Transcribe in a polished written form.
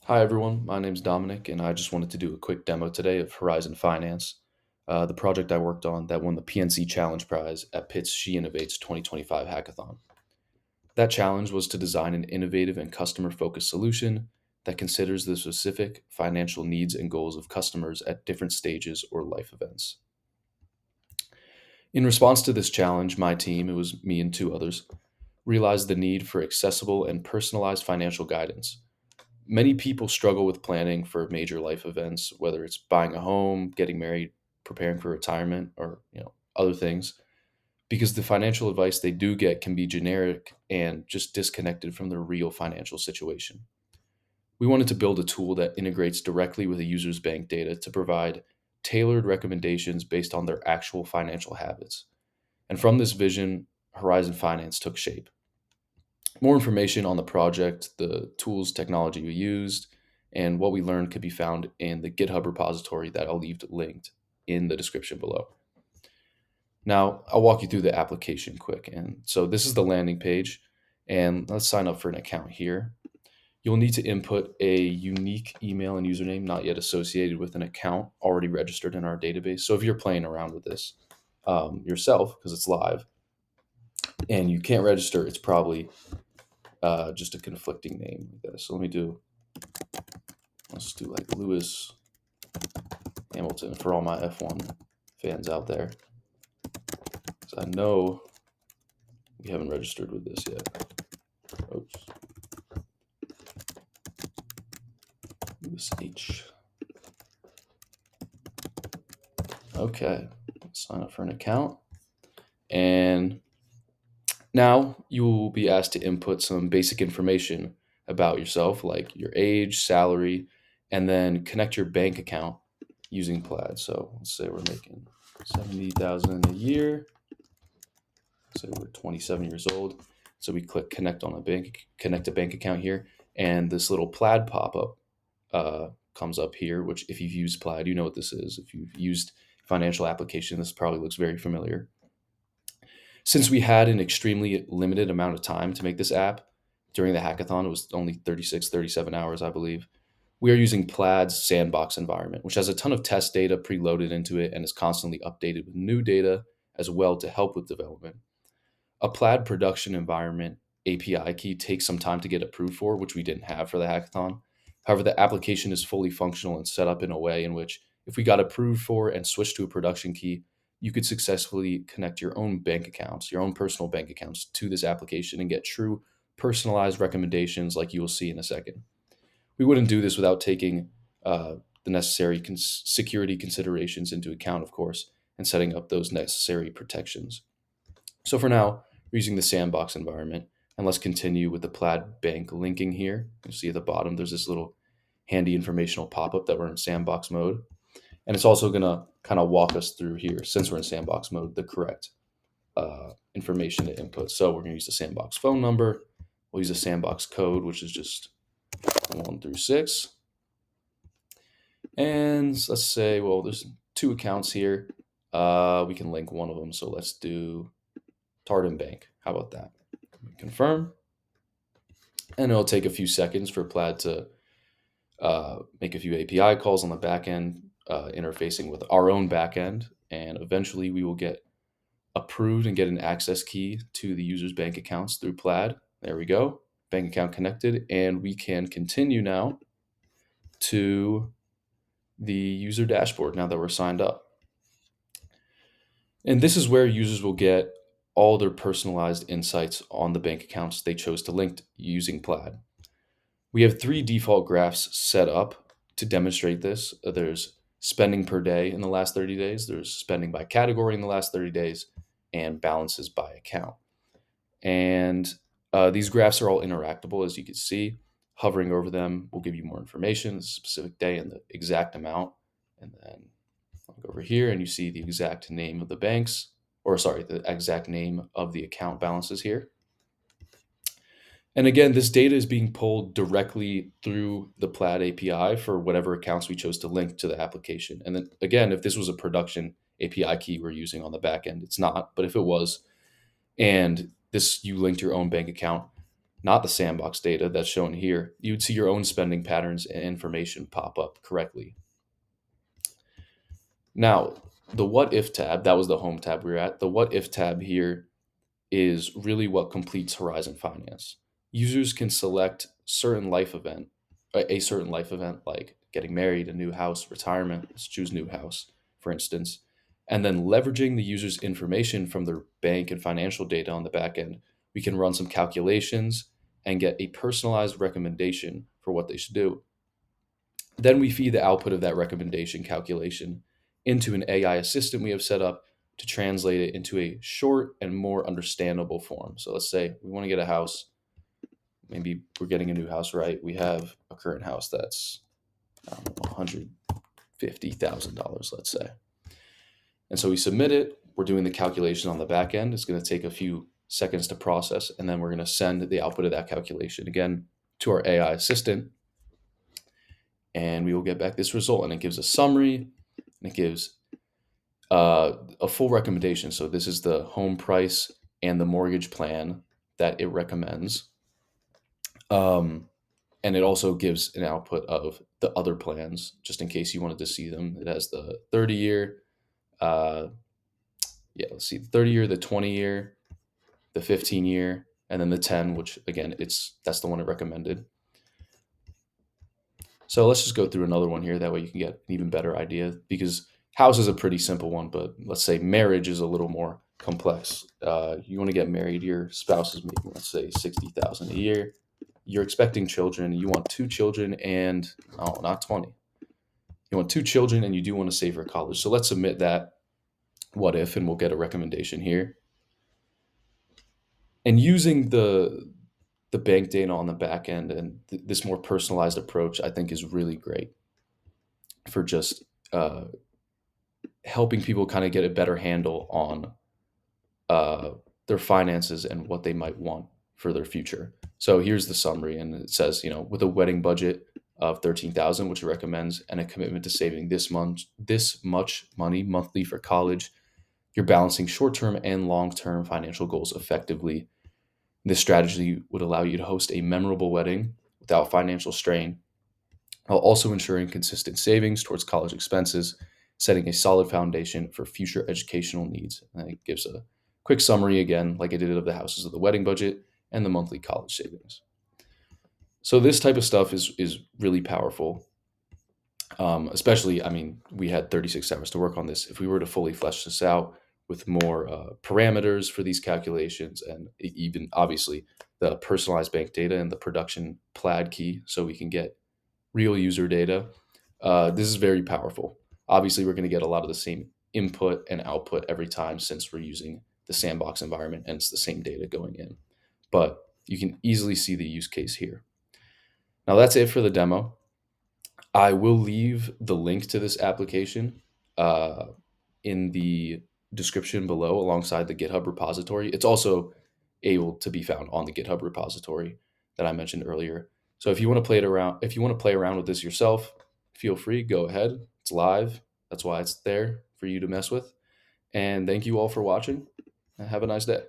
Hi, everyone. My name's Dominic, and I just wanted to do a quick demo today of Horizon Finance, the project I worked on that won the PNC Challenge Prize at Pitt's SheInnovates 2025 hackathon. That challenge was to design an innovative and customer focused solution that considers the specific financial needs and goals of customers at different stages or life events. In response to this challenge, my team, it was me and two others, realized the need for accessible and personalized financial guidance. Many people struggle with planning for major life events, whether it's buying a home, getting married, preparing for retirement, or other things, because the financial advice they do get can be generic and just disconnected from their real financial situation. We wanted to build a tool that integrates directly with a user's bank data to provide tailored recommendations based on their actual financial habits. And from this vision, Horizon Finance took shape. More information on the project, the tools, technology we used, and what we learned could be found in the GitHub repository that I'll leave linked in the description below. Now, I'll walk you through the application quick. And so this is the landing page, and let's sign up for an account here. You'll need to input a unique email and username not yet associated with an account already registered in our database. So if you're playing around with this yourself, because it's live, and you can't register, it's probably just a conflicting name like this. So let's do like Lewis Hamilton for all my F1 fans out there. Because I know we haven't registered with this yet. Oops. Lewis H. Okay, let's sign up for an account. And now you will be asked to input some basic information about yourself, like your age, salary, and then connect your bank account using Plaid. So let's say we're making 70,000 a year. Say we're 27 years old. So we click connect on connect a bank account here, and this little Plaid pop-up comes up here, which if you've used Plaid, you know what this is. If you've used financial application, this probably looks very familiar. Since we had an extremely limited amount of time to make this app during the hackathon, it was only 36, 37 hours, I believe. We are using Plaid's sandbox environment, which has a ton of test data preloaded into it and is constantly updated with new data as well to help with development. A Plaid production environment API key takes some time to get approved for, which we didn't have for the hackathon. However, the application is fully functional and set up in a way in which, if we got approved for and switched to a production key, you could successfully connect your own bank accounts, your own personal bank accounts to this application and get true personalized recommendations like you will see in a second. We wouldn't do this without taking the necessary security considerations into account, of course, and setting up those necessary protections. So for now, we're using the sandbox environment, and let's continue with the Plaid Bank linking here. You see at the bottom, there's this little handy informational pop-up that we're in sandbox mode. And it's also gonna kind of walk us through here, since we're in sandbox mode, the correct information to input. So we're gonna use the sandbox phone number. We'll use the sandbox code, which is just 1 through 6. And let's say, well, there's 2 accounts here. We can link one of them. So let's do Tartan Bank. How about that? Confirm. And it'll take a few seconds for Plaid to make a few API calls on the back end, interfacing with our own back end. And eventually we will get approved and get an access key to the user's bank accounts through Plaid. There we go. Bank account connected. And we can continue now to the user dashboard now that we're signed up. And this is where users will get all their personalized insights on the bank accounts they chose to link using Plaid. We have 3 default graphs set up to demonstrate this. There's spending per day in the last 30 days, there's spending by category in the last 30 days, and balances by account. And these graphs are all interactable, as you can see. Hovering over them will give you more information, the specific day and the exact amount. And then I'll go over here and you see the exact name of the banks, or sorry, the exact name of the account balances here. And again, this data is being pulled directly through the Plaid API for whatever accounts we chose to link to the application. And then again, if this was a production API key we're using on the back end, it's not, but if it was, and this you linked your own bank account, not the sandbox data that's shown here, you would see your own spending patterns and information pop up correctly. Now, the what if tab, that was the home tab we were at. The what if tab here is really what completes Horizon Finance. Users can select a certain life event like getting married, a new house, retirement. Let's choose new house, for instance, and then leveraging the user's information from their bank and financial data on the back end, we can run some calculations and get a personalized recommendation for what they should do. Then we feed the output of that recommendation calculation into an AI assistant we have set up to translate it into a short and more understandable form. So let's say we want to get a house. Maybe we're getting a new house, right? We have a current house that's $150,000, let's say. And so we submit it. We're doing the calculation on the back end. It's going to take a few seconds to process, and then we're going to send the output of that calculation again to our AI assistant, and we will get back this result. And it gives a summary, and it gives a full recommendation. So this is the home price and the mortgage plan that it recommends. And it also gives an output of the other plans, just in case you wanted to see them. It has the 30-year, let's see, the 30-year, the 20-year, the 15-year, and then the 10, which again, that's the one it recommended. So let's just go through another one here. That way you can get an even better idea, because house is a pretty simple one, but let's say marriage is a little more complex. You want to get married, your spouse is making, let's say, 60,000 a year. You're expecting children. You want two children and, oh, not 20. You want two children and you do want to save for college. So let's submit that what if, and we'll get a recommendation here. And using the bank data on the back end and this more personalized approach, I think is really great for just uh, helping people kind of get a better handle on uh, their finances and what they might want for their future. So here's the summary, and it says, with a wedding budget of 13,000, which it recommends, and a commitment to saving this much money monthly for college, you're balancing short-term and long-term financial goals effectively. This strategy would allow you to host a memorable wedding without financial strain, while also ensuring consistent savings towards college expenses, setting a solid foundation for future educational needs. And it gives a quick summary again, like I did of the houses of the wedding budget and the monthly college savings. So this type of stuff is really powerful. Especially, I mean, we had 36 hours to work on this. If we were to fully flesh this out with more parameters for these calculations, and even obviously the personalized bank data and the production plaid key, so we can get real user data, this is very powerful. Obviously, we're going to get a lot of the same input and output every time, since we're using the sandbox environment and it's the same data going in. But you can easily see the use case here. Now, that's it for the demo. I will leave the link to this application uh, in the description below alongside the GitHub repository. It's also able to be found on the GitHub repository that I mentioned earlier. So if you want to play around with this yourself, feel free, go ahead. It's live. That's why it's there for you to mess with. And thank you all for watching. Have a nice day.